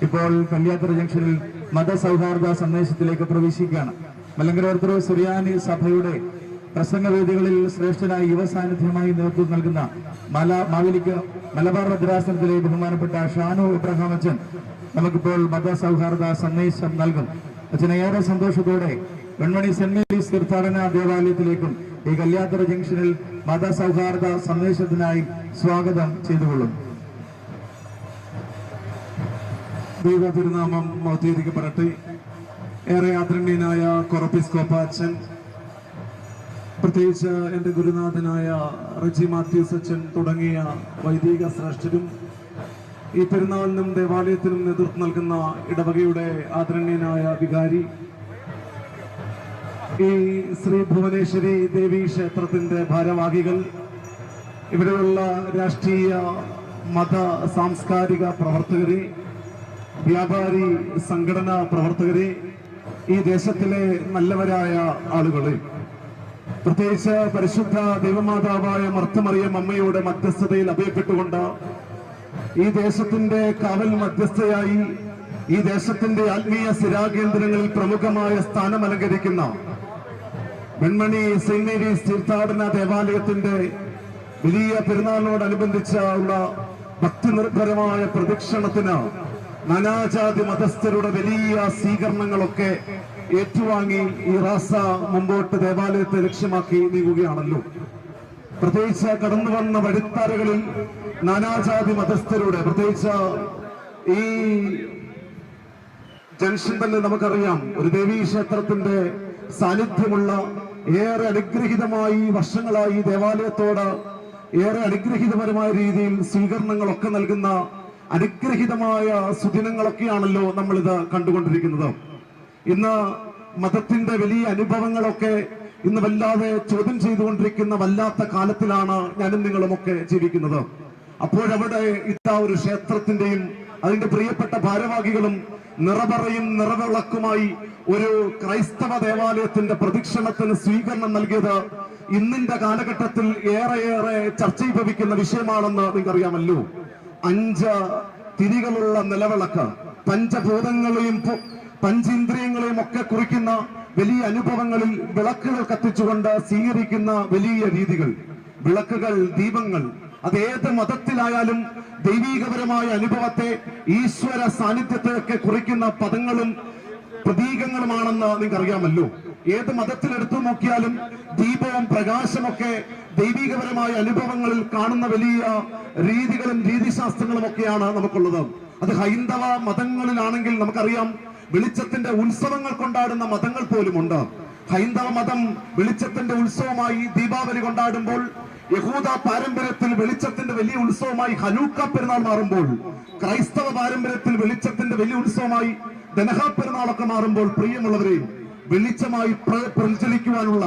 ഇപ്പോൾ കല്യാത്തറ ജംഗ്ഷനിൽ മതസൗഹാർദ്ദ സന്ദേശത്തിലേക്ക് പ്രവേശിക്കുകയാണ്. മലങ്കര ഓർത്തഡോക്സ് സുറിയാനി സഭയുടെ പ്രസംഗവേദികളിൽ ശ്രേഷ്ഠനായി യുവ സാന്നിധ്യമായി നേതൃത്വം നൽകുന്ന മാവേലിക്ക് മലബാർ ഭദ്രാസനത്തിലെ ബഹുമാനപ്പെട്ട ഷാനു ഇബ്രാഹിം അച്ഛൻ നമുക്കിപ്പോൾ മതസൗഹാർദ്ദ സന്ദേശം നൽകും. അച്ഛനെ ഏറെ സന്തോഷത്തോടെ വെൺമണി സെന്റ് മേരീസ് തീർത്ഥാടന ദേവാലയത്തിലേക്കും ഈ കല്യാത്തറ ജംഗ്ഷനിൽ മതസൗഹാർദ്ദ സന്ദേശത്തിനായി സ്വാഗതം ചെയ്തുകൊള്ളും. ദൈവ തിരുനാമം മൗത്തീകരിക്കപ്പെടട്ടെ. ഏറെ ആദരണീയനായ കൊറപ്പിസ്കോപ്പ അച്ഛൻ, പ്രത്യേകിച്ച് എൻ്റെ ഗുരുനാഥനായ റെജി മാത്യൂസ് അച്ഛൻ തുടങ്ങിയ വൈദിക ശ്രേഷ്ഠരും ഈ പെരുന്നാളിനും ദേവാലയത്തിനും നേതൃത്വം നൽകുന്ന ഇടവകയുടെ ആദരണീയനായ വികാരി, ഈ ശ്രീ ഭുവനേശ്വരി ദേവി ക്ഷേത്രത്തിൻ്റെ ഭാരവാഹികൾ, ഇവിടെയുള്ള രാഷ്ട്രീയ മത സാംസ്കാരിക പ്രവർത്തകരെ, വ്യാപാരി സംഘടനാ പ്രവർത്തകരെ, ഈ ദേശത്തിലെ നല്ലവരായ ആളുകളെ, പ്രത്യേകിച്ച് പരിശുദ്ധ ദൈവമാതാവായ മർത്തമറിയം അമ്മയുടെ മധ്യസ്ഥതയിൽ അഭയപ്പെട്ടുകൊണ്ട് ഈ ദേശത്തിന്റെ കാവൽ മധ്യസ്ഥയായി ഈ ദേശത്തിന്റെ ആത്മീയ സ്ഥിരാകേന്ദ്രങ്ങളിൽ പ്രമുഖമായ സ്ഥാനം അലങ്കരിക്കുന്ന വെൺമണി സെന്റ് മേരീസ് തീർത്ഥാടന ദേവാലയത്തിന്റെ വലിയ പെരുന്നാളിനോടനുബന്ധിച്ച ഉള്ള ഭക്തിനിർഭരമായ പ്രദക്ഷിണത്തിന് നാനാജാതി മതസ്ഥരുടെ വലിയ സ്വീകരണങ്ങളൊക്കെ ഏറ്റുവാങ്ങി ഈ റാസ മുമ്പോട്ട് ദേവാലയത്തെ ലക്ഷ്യമാക്കി നീങ്ങുകയാണല്ലോ. പ്രത്യേകിച്ച് കടന്നു വന്ന വഴിത്താരകളിൽ നാനാജാതി മതസ്ഥരുടെ, പ്രത്യേകിച്ച് ഈ ജംഗ്ഷൻ തന്നെ നമുക്കറിയാം ഒരു ദേവീ ക്ഷേത്രത്തിന്റെ സാന്നിധ്യമുള്ള, ഏറെ അനുഗ്രഹീതമായി വർഷങ്ങളായി ദേവാലയത്തോട് ഏറെ അനുഗ്രഹീതപരമായ രീതിയിൽ സ്വീകരണങ്ങളൊക്കെ നൽകുന്ന അനുഗ്രഹീതമായ സുദിനങ്ങളൊക്കെയാണല്ലോ നമ്മളിത് കണ്ടുകൊണ്ടിരിക്കുന്നത്. ഇന്ന് മതത്തിന്റെ വലിയ അനുഭവങ്ങളൊക്കെ ഇന്ന് വല്ലാതെ ചോദ്യം ചെയ്തുകൊണ്ടിരിക്കുന്ന വല്ലാത്ത കാലത്തിലാണ് ഞാനും നിങ്ങളുമൊക്കെ ജീവിക്കുന്നത്. അപ്പോഴവിടെ ഇതാ ഒരു ക്ഷേത്രത്തിന്റെയും അതിന്റെ പ്രിയപ്പെട്ട ഭാരവാഹികളും നിറപറയും നിറവിളക്കുമായി ഒരു ക്രൈസ്തവ ദേവാലയത്തിന്റെ പ്രദക്ഷിണത്തിന് സ്വീകരണം നൽകിയത് ഇന്നിന്റെ കാലഘട്ടത്തിൽ ഏറെയേറെ ചർച്ചയിഭവിക്കുന്ന വിഷയമാണെന്ന് നിങ്ങൾക്കറിയാമല്ലോ. 5 തിരികളുള്ള നിലവിളക്ക്, പഞ്ചഭൂതങ്ങളെയും പഞ്ചേന്ദ്രിയങ്ങളെയും ഒക്കെ കുറിക്കുന്ന വലിയ അനുഭവങ്ങളിൽ വിളക്കുകൾ കത്തിച്ചുകൊണ്ട് സ്വീകരിക്കുന്ന വലിയ രീതികൾ, വിളക്കുകൾ, ദീപങ്ങൾ, അതേത് മതത്തിലായാലും ദൈവീകപരമായ അനുഭവത്തെ, ഈശ്വര സാന്നിധ്യത്തെയൊക്കെ കുറിക്കുന്ന പദങ്ങളും പ്രതീകങ്ങളുമാണെന്ന് നിങ്ങൾക്കറിയാമല്ലോ. ഏത് മതത്തിലെടുത്തു നോക്കിയാലും ദീപവും പ്രകാശമൊക്കെ ദൈവികപരമായ അനുഭവങ്ങളിൽ കാണുന്ന വലിയ രീതികളും രീതിശാസ്ത്രങ്ങളും ഒക്കെയാണ് നമുക്കുള്ളത്. അത് ഹൈന്ദവ മതങ്ങളിലാണെങ്കിൽ നമുക്കറിയാം വെളിച്ചത്തിന്റെ ഉത്സവങ്ങൾ കൊണ്ടാടുന്ന മതങ്ങൾ പോലുമുണ്ട്. ഹൈന്ദവ മതം വെളിച്ചത്തിന്റെ ഉത്സവമായി ദീപാവലി കൊണ്ടാടുമ്പോൾ, യഹൂദ പാരമ്പര്യത്തിൽ വെളിച്ചത്തിന്റെ വലിയ ഉത്സവമായി ഹനൂക്ക പെരുന്നാൾ മാറുമ്പോൾ, ക്രൈസ്തവ പാരമ്പര്യത്തിൽ വെളിച്ചത്തിന്റെ വലിയ ഉത്സവമായി ദനഹ പെരുന്നാളൊക്കെ മാറുമ്പോൾ, പ്രിയമുള്ളവരെ, വെളിച്ചമായി പ്രചലിക്കുവാനുള്ള,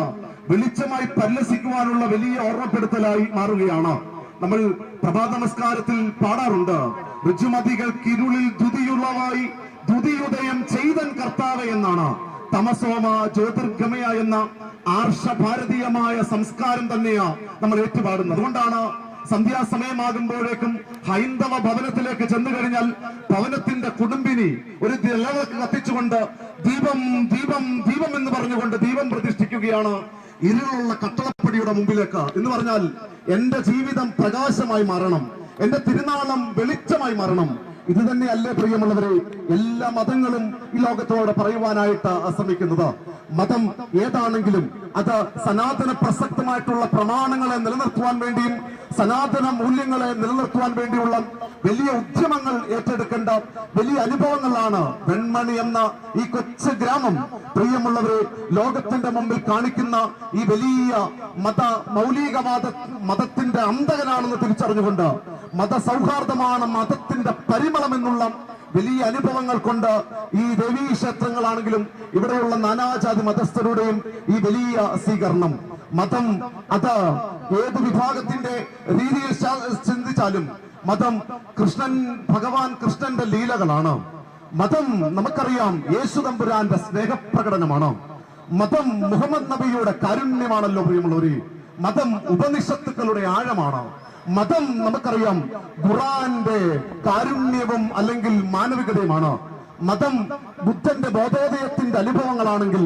വെളിച്ചമായി പരിലസിക്കുവാനുള്ള വലിയ ഓർമ്മപ്പെടുത്തലായി മാറുകയാണ്. നമ്മൾ പ്രഭാത നമസ്കാരത്തിൽ പാടാറുണ്ട്, ഋജുമതികൾക്കിരുളിൽ ദ്യുതിയുള്ളവായി ദ്യുതിയുദയം ചെയ്തൻ കർത്താവ് എന്നാണ്. തമസോമ ജ്യോതിർഗമയ എന്ന ആർഷഭാരതീയമായ സംസ്കാരം തന്നെയാ നമ്മൾ ഏറ്റുപാടുന്നത്. അതുകൊണ്ടാണ് സന്ധ്യാസമയമാകുമ്പോഴേക്കും ഹൈന്ദവ ഭവനത്തിലേക്ക് ചെന്നു കഴിഞ്ഞാൽ ഭവനത്തിന്റെ കുടുംബിനി ഒരു നിലവിളക്ക് കത്തിച്ചുകൊണ്ട് ദീപം ദീപം ദീപം എന്ന് പറഞ്ഞുകൊണ്ട് ദീപം പ്രതിഷ്ഠിക്കുകയാണ് ഇരുളുള്ള കട്ടളപ്പടിയുടെ മുമ്പിലേക്ക്. എന്ന് പറഞ്ഞാൽ എന്റെ ജീവിതം പ്രകാശമായി മാറണം, എന്റെ തിരുനാളം വെളിച്ചമായി മാറണം. ഇത് തന്നെയല്ലേ പ്രിയമുള്ളവരെ എല്ലാ മതങ്ങളും ഈ ലോകത്തോട് പറയുവാനായിട്ട് ശ്രമിക്കുന്നത്. മതം ഏതാണെങ്കിലും അത് സനാതന പ്രസക്തമായിട്ടുള്ള പ്രമാണങ്ങളെ നിലനിർത്തുവാൻ വേണ്ടിയും സനാതന മൂല്യങ്ങളെ നിലനിർത്തുവാൻ വേണ്ടിയുള്ള വലിയ ഉദ്യമങ്ങൾ ഏറ്റെടുക്കേണ്ട വലിയ അനുഭവങ്ങളാണ് വെൺമണി എന്ന ഈ കൊച്ചു ഗ്രാമം പ്രിയമുള്ളവരെ ലോകത്തിന്റെ മുമ്പിൽ കാണിക്കുന്ന ഈ വലിയ മതത്തിന്റെ അന്തകനാണെന്ന് തിരിച്ചറിഞ്ഞുകൊണ്ട് മതസൗഹാർദ്ദമാണ് മതത്തിന്റെ പരിമളം എന്നുള്ള വലിയ അനുഭവങ്ങൾ കൊണ്ട് ഈ ദേവീ ക്ഷേത്രങ്ങളാണെങ്കിലും ഇവിടെയുള്ള നാനാജാതി മതസ്ഥരുടെയും ഈ വലിയ സ്വീകരണം, മതം അത് ഏത് വിഭാഗത്തിന്റെ രീതിയിൽ ചിന്തിച്ചാലും മതം ഭഗവാൻ കൃഷ്ണന്റെ ലീലകളാണ്. മതം നമുക്കറിയാം യേശു തമ്പുരാന്റെ സ്നേഹപ്രകടനമാണ്. മതം മുഹമ്മദ് നബിയുടെ കാരുണ്യമാണല്ലോ പ്രിയമുള്ളവരെ. മതം ഉപനിഷത്തുക്കളുടെ ആഴമാണ്. മതം നമുക്കറിയാം ഖുർആന്റെ കാരുണ്യവും അല്ലെങ്കിൽ മാനവികതയുമാണ്. മതം ബുദ്ധന്റെ ബോധോദയത്തിന്റെ അനുഭവങ്ങളാണെങ്കിൽ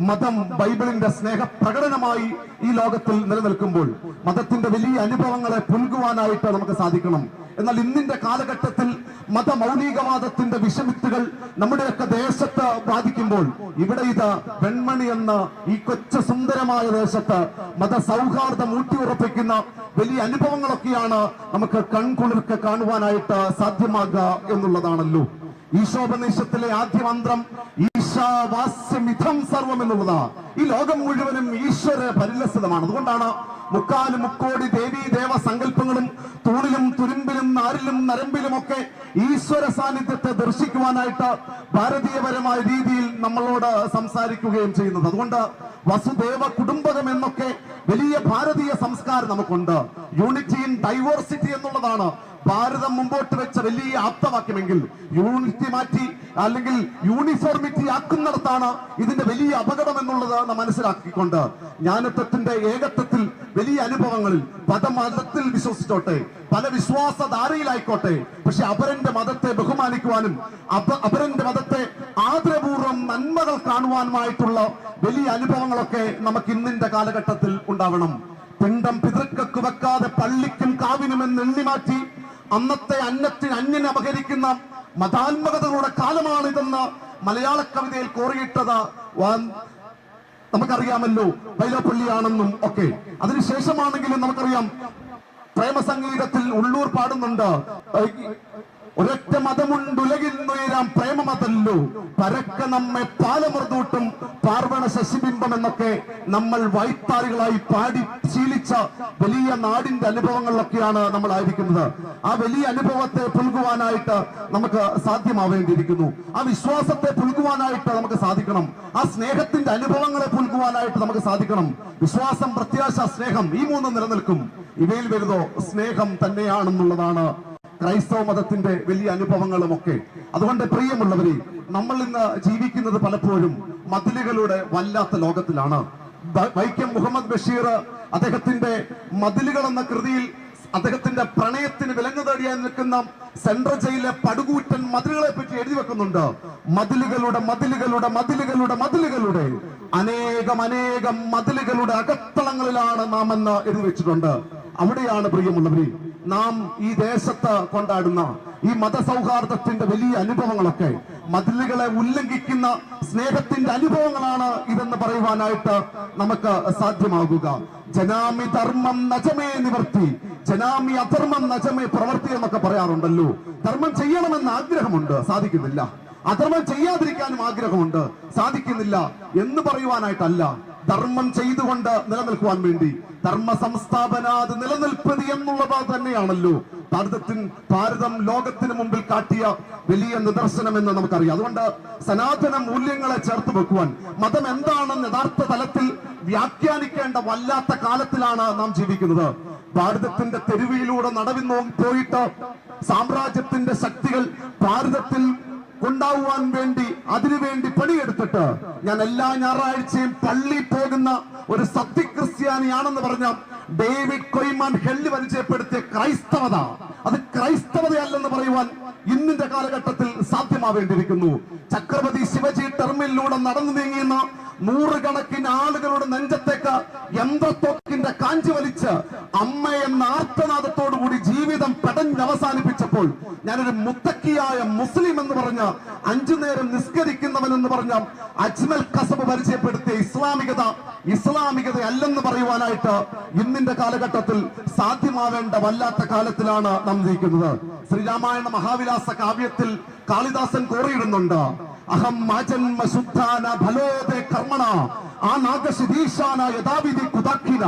മതം ബൈബിളിന്റെ സ്നേഹപ്രകടനമായി ഈ ലോകത്തിൽ നിലനിൽക്കുമ്പോൾ മതത്തിന്റെ വലിയ അനുഭവങ്ങളെ പുൽകുവാനായിട്ട് നമുക്ക് സാധിക്കണം. എന്നാൽ ഇന്നിന്റെ കാലഘട്ടത്തിൽ മതമൗലികവാദത്തിന്റെ വിഷമിത്തുകൾ നമ്മുടെയൊക്കെ ദേശത്ത് ബാധിക്കുമ്പോൾ ഇവിടെ ഇത് വെൺമണി എന്ന ഈ കൊച്ചു സുന്ദരമായ ദേശത്ത് മതസൗഹാർദ്ദം ഊട്ടിയുറപ്പിക്കുന്ന വലിയ അനുഭവങ്ങളൊക്കെയാണ് നമുക്ക് കൺകുളിർക്ക് കാണുവാനായിട്ട് സാധ്യമാകുക എന്നുള്ളതാണല്ലോ. ഈശോപനിഷത്തിലെ ആദ്യ മന്ത്രം ഈശാവാസ്യമിഥം സർവം എന്നുള്ളതാ. ഈ ലോകം മുഴുവനും ഈശ്വര പരിലസിതമാണ്. അതുകൊണ്ടാണ് മുക്കാലും മുക്കോടി ദേവീ ദേവ സങ്കല്പങ്ങളും തൂണിലും തുരുമ്പിലും നാരിലും നരമ്പിലുമൊക്കെ ഈശ്വര സാന്നിധ്യത്തെ ദർശിക്കുവാനായിട്ട് ഭാരതീയപരമായ രീതിയിൽ നമ്മളോട് സംസാരിക്കുകയും ചെയ്യുന്നത്. അതുകൊണ്ട് വസുദേവ കുടുംബകം എന്നൊക്കെ വലിയ ഭാരതീയ സംസ്കാരം നമുക്കുണ്ട്. യൂണിറ്റി ഇൻ ഡൈവേഴ്സിറ്റി എന്നുള്ളതാണ് ഭാരതം മുമ്പോട്ട് വെച്ച വലിയ ആപ്തവാക്യമെങ്കിൽ യൂണിറ്റി മാറ്റി അല്ലെങ്കിൽ യൂണിഫോർമിറ്റി ആക്കുന്നിടത്താണ് ഇതിന്റെ വലിയ അപകടം എന്നുള്ളത് നാം മനസ്സിലാക്കിക്കൊണ്ട് ജ്ഞാനത്വത്തിന്റെ ഏകത്വത്തിൽ വലിയ അനുഭവങ്ങളിൽ മതത്തിൽ വിശ്വസിച്ചോട്ടെ, പല വിശ്വാസധാരയിലായിക്കോട്ടെ, പക്ഷെ അപരന്റെ മതത്തെ ബഹുമാനിക്കുവാനും അപരന്റെ മതത്തെ ആദരപൂർവ്വം നന്മകൾ കാണുവാനുമായിട്ടുള്ള വലിയ അനുഭവങ്ങളൊക്കെ നമുക്ക് ഇന്നിന്റെ കാലഘട്ടത്തിൽ ഉണ്ടാവണം. പിണ്ടം പിതൃക്കൾക്ക് വെക്കാതെ പള്ളിക്കും കാവിനുമെന്ന് എണ്ണിമാറ്റി അന്നത്തെ അന്നത്തിന് അന്യനെ അപഹരിക്കുന്ന മതാത്മകതകളുടെ കാലമാണിതെന്ന് മലയാള കവിതയിൽ കോറിയിട്ടത് നമുക്കറിയാമല്ലോ, വൈലോപ്പള്ളിയാണെന്നും ഒക്കെ. അതിനുശേഷമാണെങ്കിലും നമുക്കറിയാം പ്രേമസംഗീതത്തിൽ ഉള്ളൂർ പാടുന്നുണ്ട്, ഒരൊറ്റ മതമുണ്ടുലകിൽ നുയരാം പ്രേമമതല്ലോ പരക്ക നമ്മെ പാലമൃതൂട്ടും പാർവണ ശശിബിംബം എന്നൊക്കെ നമ്മൾ വായ്ത്താരികളായി പാടി ശീലിച്ച വലിയ നാടിന്റെ അനുഭവങ്ങളിലൊക്കെയാണ് നമ്മൾ ആയിരിക്കുന്നത്. ആ വലിയ അനുഭവത്തെ പുൽകുവാനായിട്ട് നമുക്ക് സാധ്യമാവേണ്ടിയിരിക്കുന്നു. ആ വിശ്വാസത്തെ പുൽകുവാനായിട്ട് നമുക്ക് സാധിക്കണം. ആ സ്നേഹത്തിന്റെ അനുഭവങ്ങളെ പുൽകുവാനായിട്ട് നമുക്ക് സാധിക്കണം. വിശ്വാസം, പ്രത്യാശ, സ്നേഹം, ഈ മൂന്ന് നിലനിൽക്കും. ഇവയിൽ വരുന്നോ സ്നേഹം തന്നെയാണെന്നുള്ളതാണ് ക്രൈസ്തവ മതത്തിന്റെ വലിയ അനുഭവങ്ങളുമൊക്കെ. അതുകൊണ്ട് പ്രിയമുള്ളവരെ, നമ്മൾ ഇന്ന് ജീവിക്കുന്നത് പലപ്പോഴും മതിലുകളുടെ വല്ലാത്ത ലോകത്തിലാണ്. വൈക്കം മുഹമ്മദ് ബഷീർ അദ്ദേഹത്തിന്റെ മതിലുകൾ എന്ന കൃതിയിൽ അദ്ദേഹത്തിന്റെ പ്രണയത്തിന് വിലങ്ങു തേടിയാൻ നിൽക്കുന്ന സെൻട്രൽ ജയിലിലെ പടുകൂറ്റൻ മതിലുകളെ പറ്റി എഴുതി വെക്കുന്നുണ്ട്. മതിലുകളുടെ മതിലുകളുടെ മതിലുകളുടെ മതിലുകളുടെ അനേകം അനേകം മതിലുകളുടെ അകത്തളങ്ങളിലാണ് നാം എന്ന് എഴുതി വെച്ചിട്ടുണ്ട്. അവിടെയാണ് പ്രിയമുള്ളവരെ നാം ഈ ദേശത്ത് കൊണ്ടാടുന്ന ഈ മതസൗഹാർദ്ദത്തിന്റെ വലിയ അനുഭവങ്ങളൊക്കെ മതിലുകളെ ഉല്ലംഘിക്കുന്ന സ്നേഹത്തിന്റെ അനുഭവങ്ങളാണ് ഇതെന്ന് പറയുവാനായിട്ട് നമുക്ക് സാധ്യമാകുക. ജനാമി ധർമ്മം നജമേ നിവർത്തി, ജനാമി അധർമ്മം നജമേ പ്രവർത്തി എന്നൊക്കെ പറയാറുണ്ടല്ലോ. ധർമ്മം ചെയ്യണമെന്ന് ആഗ്രഹമുണ്ട്, സാധിക്കുന്നില്ല. അധർമ്മം ചെയ്യാതിരിക്കാനും ആഗ്രഹമുണ്ട്, സാധിക്കുന്നില്ല എന്ന് പറയുവാനായിട്ടല്ല, ധർമ്മം ചെയ്തുകൊണ്ട് നിലനിൽക്കുവാൻ വേണ്ടി ധർമ്മ സംസ്ഥാപനാത് നിലനിൽപ്പതി എന്നുള്ളത് തന്നെയാണല്ലോ ഭാരതം ലോകത്തിന് മുമ്പിൽ കാട്ടിയ വലിയ നിദർശനം എന്ന് നമുക്കറിയാം. അതുകൊണ്ട് സനാതന മൂല്യങ്ങളെ ചേർത്ത് വെക്കുവാൻ മതം എന്താണെന്ന് യഥാർത്ഥ തലത്തിൽ വ്യാഖ്യാനിക്കേണ്ട വല്ലാത്ത കാലത്തിലാണ് നാം ജീവിക്കുന്നത്. ഭാരതത്തിന്റെ തെരുവിലൂടെ നടന്നു പോയിട്ട് സാമ്രാജ്യത്തിന്റെ ശക്തികൾ ഭാരതത്തിൽ ഉണ്ടാവുവാൻ വേണ്ടി അതിനുവേണ്ടി പണിയെടുത്തിട്ട് ഞാൻ എല്ലാ ഞായറാഴ്ചയും പള്ളി പോകുന്ന ഒരു സത്യക്രിസ്ത്യാനിയാണെന്ന് പറഞ്ഞ ഡേവിഡ് കൊയ്മാൻ ഹെല്ലി പരിചയപ്പെടുത്തിയ ക്രൈസ്തവത, അത് ക്രൈസ്തവതയല്ലെന്ന് പറയുവാൻ ഇന്നിന്റെ കാലഘട്ടത്തിൽ സാധ്യമാവേണ്ടിയിരിക്കുന്നു. ഛത്രപതി ശിവജി ടെർമിനിലൂടെ നടന്നു നീങ്ങിയുന്ന നൂറുകണക്കിന് ആളുകളുടെ നെഞ്ചത്തേക്ക് യന്ത്രത്തോക്കിന്റെ കാഞ്ചി വലിച്ച് അമ്മ എന്ന ആർത്തനാദത്തോടുകൂടി ജീവിതം പെടഞ്ഞവസാനിപ്പിച്ചപ്പോൾ ഞാനൊരു മുത്തക്കിയായ മുസ്ലിം എന്ന് പറഞ്ഞ 5 നേരം നിസ്കരിക്കുന്നവൻ എന്ന് പറഞ്ഞ അജ്മൽ കസബ് പരിചയപ്പെടുത്തിയ ഇസ്ലാമികത അല്ലെന്ന് പറയുവാനായിട്ട് ഇന്നിന്റെ കാലഘട്ടത്തിൽ സാധ്യമാവേണ്ട വല്ലാത്ത കാലത്തിലാണ് നാം ജീവിക്കുന്നത്. ശ്രീരാമായണ മഹാവിലാസ കാവ്യത്തിൽ കാളിദാസൻ കോറിയിടുന്നുണ്ട്, അഹം മാജന്മ ശുദ്ധാന ഫലോദേ കർമ്മണ ആ നാഗശിരീശാന യഥാവിധി കുതാഖിന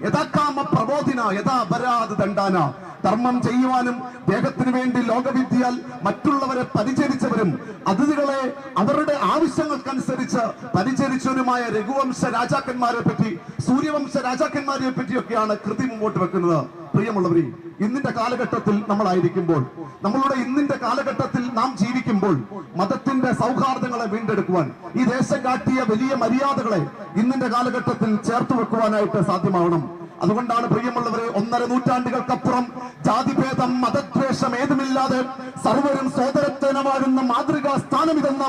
യഥാകാമ പ്രബോധിന യഥാ അപരാധ ദണ്ഡാന. ധർമ്മം ചെയ്യുവാനും ദേഹത്തിന് വേണ്ടി ലോകവിദ്യയാൽ മറ്റുള്ളവരെ പരിചരിച്ചവരും അതിഥികളെ അവരുടെ ആവശ്യങ്ങൾക്കനുസരിച്ച് പരിചരിച്ചവരുമായ രഘുവംശ രാജാക്കന്മാരെ പറ്റി, സൂര്യവംശ രാജാക്കന്മാരെ പറ്റിയൊക്കെയാണ് കൃതി മുമ്പോട്ട് വെക്കുന്നത്. പ്രിയമുള്ളവരെ, ഇന്നിന്റെ കാലഘട്ടത്തിൽ നമ്മളായിരിക്കുമ്പോൾ, നമ്മളുടെ ഇന്നിന്റെ കാലഘട്ടത്തിൽ നാം ജീവിക്കുമ്പോൾ മതത്തിന്റെ സൗഹാർദ്ദങ്ങളെ വീണ്ടെടുക്കുവാൻ ഈ ദേശം കാട്ടിയ വലിയ മര്യാദകളെ ഇന്നിന്റെ കാലഘട്ടത്തിൽ ചേർത്ത് വെക്കുവാനായിട്ട് സാധ്യമാവണം. അതുകൊണ്ടാണ് പ്രിയമുള്ളവരെ 1.5 നൂറ്റാണ്ടുകൾക്കപ്പുറം ജാതിഭേദം മതദ്വേഷം ഏതുമില്ലാതെ സർവരും സോദരത്വനമാകുന്ന മാതൃകാ സ്ഥാനം ഇതെന്ന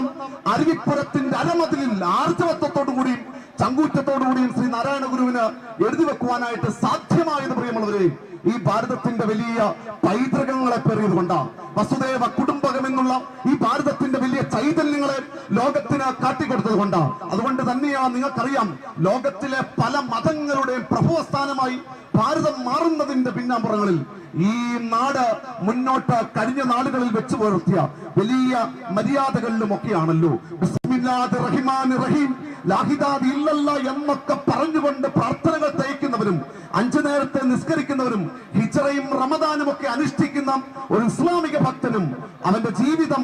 അരുവിപ്പുറത്തിന്റെ അരമതിലിൽ ആർജവത്വത്തോടുകൂടിയും ചങ്കൂറ്റത്തോടുകൂടിയും ശ്രീ നാരായണ ഗുരുവിന് എഴുതി വെക്കുവാനായിട്ട് സാധ്യമായത് പ്രിയമുള്ളവരെ ഈ ഭാരതത്തിന്റെ വലിയ പൈതൃകങ്ങളെ പേറിയത് കൊണ്ടാണ്. വസുദേവ കുടുംബകം എന്നുള്ള ഈ ഭാരതത്തിന്റെ വലിയ ചൈതന്യങ്ങളെ ലോകത്തിന് കാട്ടിക്കൊടുത്തത് കൊണ്ടാണ്. അതുകൊണ്ട് തന്നെയാണ് നിങ്ങൾക്കറിയാം ലോകത്തിലെ പല മതങ്ങളുടെയും പ്രഭവസ്ഥാനമായി ഭാരതം മാറുന്നതിന്റെ പിന്നാമ്പുറങ്ങളിൽ ഈ നാട് മുന്നോട്ട് കഴിഞ്ഞ നാളുകളിൽ വെച്ചു പുലർത്തിയ വലിയ മര്യാദകളിലും ഒക്കെയാണല്ലോ ബിസ്മില്ലാഹിർ റഹ്മാനിർ റഹീം ലാഹിദാദ് ഇല്ലല്ല എന്നൊക്കെ പറഞ്ഞുകൊണ്ട് പ്രാർത്ഥനകൾ തയ്ക്കുന്നവരും 5 നേരത്തെ നിസ്കരിക്കുന്നവരും ഹിജ്റയും റമദാനും ഒക്കെ അനുഷ്ഠിക്കുന്ന ഒരു ഇസ്ലാമിക ഭക്തനും അവന്റെ ജീവിതം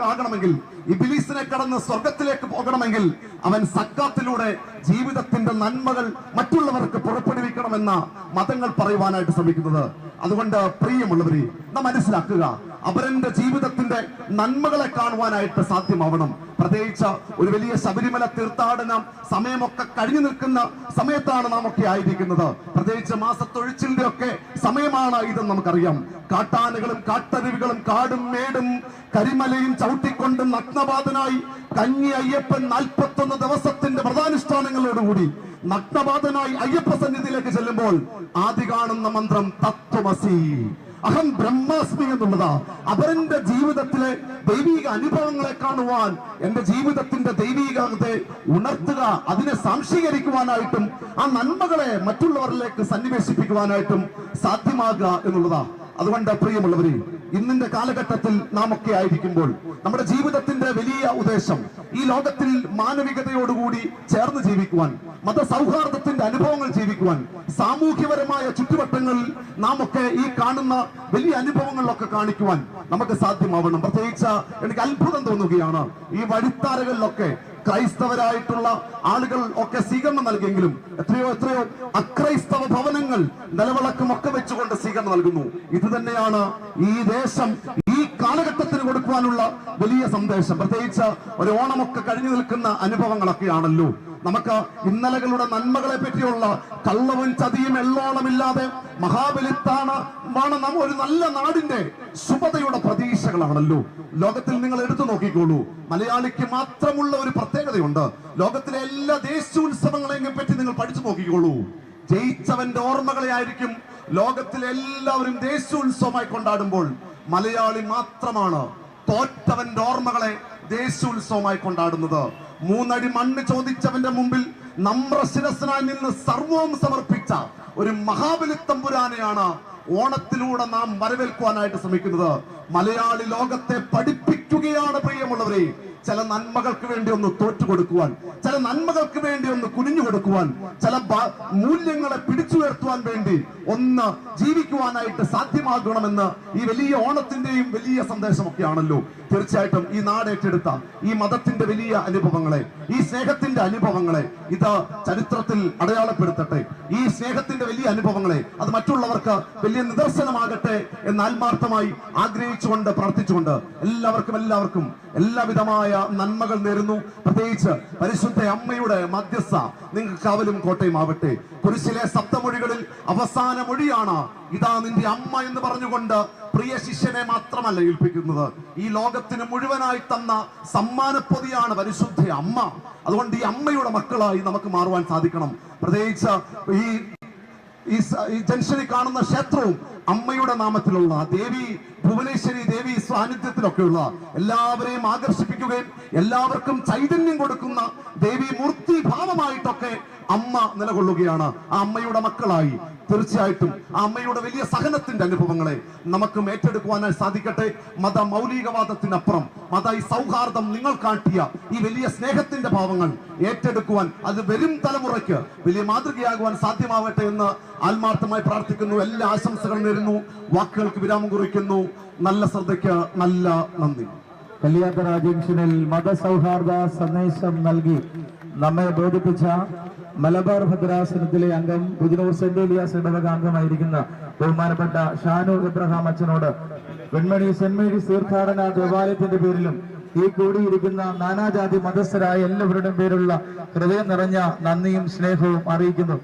ആകണമെങ്കിൽ ഇബ്ലീസിനെ കടന്ന് സ്വർഗത്തിലേക്ക് പോകണമെങ്കിൽ അവൻ സക്കാത്തിലൂടെ ജീവിതത്തിന്റെ നന്മകൾ മറ്റുള്ളവർക്ക് പുറപ്പെടുവിക്കണമെന്ന മതങ്ങൾ പറയുവാനായിട്ട് ശ്രമിക്കുന്നത്. അതുകൊണ്ട് പ്രിയമുള്ളവരെ നാം മനസ്സിലാക്കുക, അവരന്റെ ജീവിതത്തിന്റെ നന്മകളെ കാണുവാനായിട്ട് സാധ്യമാവണം. പ്രത്യേകിച്ച് ഒരു വലിയ ശബരിമല തീർത്ഥാടനം സമയമൊക്കെ കഴിഞ്ഞു നിൽക്കുന്ന സമയത്താണ് നാം ഒക്കെ ആയിരിക്കുന്നത്. പ്രത്യേകിച്ച് മാസത്തൊഴിച്ചിലിന്റെ ഒക്കെ സമയമാണ് ഇതെന്ന് നമുക്കറിയാം. കാട്ടാനകളും കാട്ടരുവികളും കാടും മേടും കരിമലയും ചവിട്ടിക്കൊണ്ട് നഗ്നപാതനായി കന്നി അയ്യപ്പൻ 41 ദിവസത്തിന്റെ വ്രതാനുഷ്ഠാനങ്ങളോടുകൂടി നഗ്നപാതനായി അയ്യപ്പ സന്നിധിയിലേക്ക് ചെല്ലുമ്പോൾ ആദ്യ കാണുന്ന മന്ത്രം തത്വമസി അഹം ബ്രഹ്മാസ്മി എന്നുള്ളതാ. അവരുടെ ജീവിതത്തിലെ ദൈവിക അനുഭവങ്ങളെ കാണുവാൻ, എന്റെ ജീവിതത്തിന്റെ ദൈവികത്തെ ഉണർത്തുക, അതിനെ സാംശീകരിക്കുവാനായിട്ടും ആ നന്മകളെ മറ്റുള്ളവരിലേക്ക് സന്നിവേശിപ്പിക്കുവാനായിട്ടും സാധ്യമാകുക എന്നുള്ളതാ. അതുകൊണ്ട് പ്രിയമുള്ളവരെ ഇന്നിന്റെ കാലഘട്ടത്തിൽ നാം ഒക്കെ ആയിരിക്കുമ്പോൾ നമ്മുടെ ജീവിതത്തിന്റെ വലിയ ഉദ്ദേശം ഈ ലോകത്തിൽ മാനവികതയോടുകൂടി ചേർന്ന് ജീവിക്കുവാൻ, മതസൗഹാർദ്ദത്തിന്റെ അനുഭവങ്ങൾ ജീവിക്കുവാൻ, സാമൂഹ്യപരമായ ചുറ്റുവട്ടങ്ങളിൽ നാം ഒക്കെ ഈ കാണുന്ന വലിയ അനുഭവങ്ങളിലൊക്കെ കാണിക്കുവാൻ നമുക്ക് സാധ്യമാവണം. പ്രത്യേകിച്ച് എനിക്ക് അത്ഭുതം തോന്നുകയാണ്, ഈ വഴിത്താരകളിലൊക്കെ ക്രൈസ്തവരായിട്ടുള്ള ആളുകൾ ഒക്കെ സ്വീകരണം നൽകിയെങ്കിലും എത്രയോ അക്രൈസ്തവ ഭവനങ്ങൾ നിലവിളക്കും ഒക്കെ വെച്ചുകൊണ്ട് സ്വീകരണം നൽകുന്നു. ഇത് തന്നെയാണ് ഈ ദേശം ഈ കാലഘട്ടത്തിന് കൊടുക്കുവാനുള്ള വലിയ സന്ദേശം. പ്രത്യേകിച്ച് ഒരു ഓണമൊക്കെ കഴിഞ്ഞു നിൽക്കുന്ന അനുഭവങ്ങളൊക്കെയാണല്ലോ. നമുക്ക് ഇന്നലകളുടെ നന്മകളെ പറ്റിയുള്ള കള്ളവും ചതിയും എള്ളോളമില്ലാതെ മഹാബലിത്താണ് നാം ഒരു നല്ല നാടിന്റെ ശുഭതയുടെ പ്രതീക്ഷകളാണല്ലോ. ലോകത്തിൽ നിങ്ങൾ എടുത്തു നോക്കിക്കോളൂ, മലയാളിക്ക് മാത്രമുള്ള ഒരു പ്രത്യേകതയുണ്ട്. ലോകത്തിലെ എല്ലാ ദേശീയോത്സവങ്ങളെയും പറ്റി നിങ്ങൾ പഠിച്ചു നോക്കിക്കോളൂ. ജയിച്ചവന്റെ ഓർമ്മകളെ ആയിരിക്കും ലോകത്തിലെ എല്ലാവരും ദേശീയോത്സവമായി കൊണ്ടാടുമ്പോൾ, മലയാളി മാത്രമാണ് തോറ്റവന്റെ ഓർമ്മകളെ ദേശീയോത്സവമായി കൊണ്ടാടുന്നത്. 3 അടി മണ്ണ് ചോദിച്ചവന്റെ മുമ്പിൽ നമ്രശിരസ്സനായി നിന്ന് സർവവും സമർപ്പിച്ച ഒരു മഹാബലി തമ്പുരാനെയാണ് ഓണത്തിലൂടെ നാം വരവേൽക്കുവാനായിട്ട് ശ്രമിക്കുന്നത്. മലയാളി ലോകത്തെ പഠിപ്പിക്കുകയാണ് പ്രിയമുള്ളവരെ, ചില നന്മകൾക്ക് വേണ്ടി ഒന്ന് തോറ്റുകൊടുക്കുവാൻ, ചില നന്മകൾക്ക് വേണ്ടി ഒന്ന് കുനിഞ്ഞു കൊടുക്കുവാൻ, ചില മൂല്യങ്ങളെ പിടിച്ചുയർത്തുവാൻ വേണ്ടി ഒന്ന് ജീവിക്കുവാനായിട്ട് സാധ്യമാകണമെന്ന് ഈ വലിയ ഓണത്തിന്റെയും വലിയ സന്ദേശമൊക്കെയാണല്ലോ. തീർച്ചയായിട്ടും ഈ നാട് ഏറ്റെടുത്ത ഈ മതത്തിന്റെ വലിയ അനുഭവങ്ങളെ, ഈ സ്നേഹത്തിന്റെ അനുഭവങ്ങളെ ഇത് ചരിത്രത്തിൽ അടയാളപ്പെടുത്തട്ടെ. ഈ സ്നേഹത്തിന്റെ വലിയ അനുഭവങ്ങളെ അത് മറ്റുള്ളവർക്ക് വലിയ നിദർശനമാകട്ടെ എന്ന് ആത്മാർത്ഥമായി ആഗ്രഹിച്ചുകൊണ്ട് പ്രാർത്ഥിച്ചുകൊണ്ട് എല്ലാവർക്കും എല്ലാവിധമായ നന്മകൾ നേരുന്നു. പ്രത്യേകിച്ച് പരിശുദ്ധ അമ്മയുടെ മധ്യസ്ഥ നിങ്ങൾക്ക് കാവലും കോട്ടയും ആവട്ടെ. കുരിശിലെ സപ്തമൊഴികളിൽ അവസാന മൊഴിയാണ് ഇതാ നിന്റെ അമ്മ എന്ന് പറഞ്ഞുകൊണ്ട് പ്രിയ ശിഷ്യനെ മാത്രമല്ല ഏൽപ്പിക്കുന്നത്, ഈ ലോകത്തിന് മുഴുവനായി തന്ന സമ്മാനപ്പൊതിയാണ് പരിശുദ്ധ അമ്മ. അതുകൊണ്ട് ഈ അമ്മയുടെ മക്കളായി നമുക്ക് മാറുവാൻ സാധിക്കണം. പ്രത്യേകിച്ച് ഈ ജംഗ്ഷനിൽ കാണുന്ന ക്ഷേത്രവും അമ്മയുടെ നാമത്തിലുള്ള ദേവി ഭുവനേശ്വരി ദേവി സാന്നിധ്യത്തിലൊക്കെയുള്ള എല്ലാവരെയും ആകർഷിപ്പിക്കുകയും എല്ലാവർക്കും ചൈതന്യം കൊടുക്കുന്ന ദേവി മൂർത്തി ഭാവമായിട്ടൊക്കെ അമ്മ നിലകൊള്ളുകയാണ്. ആ അമ്മയുടെ മക്കളായി തീർച്ചയായിട്ടും ആ അമ്മയുടെ വലിയ സഹനത്തിന്റെ അനുഭവങ്ങളെ നമുക്കും ഏറ്റെടുക്കുവാനായി സാധിക്കട്ടെ. മത മൗലികവാദത്തിനപ്പുറം മത സൗഹാർദ്ദം നിങ്ങൾ കാട്ടിയ ഈ വലിയ സ്നേഹത്തിന്റെ ഭാവങ്ങൾ ഏറ്റെടുക്കുവാൻ, അത് വരും തലമുറയ്ക്ക് വലിയ മാതൃകയാകുവാൻ സാധ്യമാവട്ടെ എന്ന് ആത്മാർത്ഥമായി പ്രാർത്ഥിക്കുന്നു. എല്ലാ ആശംസകളും നേരുന്നു. വാക്കുകൾക്ക് വിരാമം കുറിക്കുന്നു. നല്ല ശ്രദ്ധയ്ക്ക് നല്ല നന്ദി. കല്യാത്തറ ജംഗ്ഷനിൽ മതസൗഹാർദ്ദ സന്ദേശം നൽകി നമ്മെ ബോധിപ്പിച്ച മലബാർ ഭദ്രാസനത്തിലെ അംഗം ബുധനൂർ സെന്റ് ഏലിയാസ് ഇടവക അംഗമായിരിക്കുന്ന ബഹുമാനപ്പെട്ട ഷാനു ഇബ്രഹാം അച്ഛനോട് വെൺമണി സെന്റ് മേരീസ് തീർത്ഥാടന ദേവാലയത്തിന്റെ പേരിലും ഈ കൂടിയിരിക്കുന്ന നാനാജാതി മതസ്ഥരായ എല്ലാവരുടെയും പേരുള്ള ഹൃദയം നിറഞ്ഞ നന്ദിയും സ്നേഹവും അറിയിക്കുന്നു.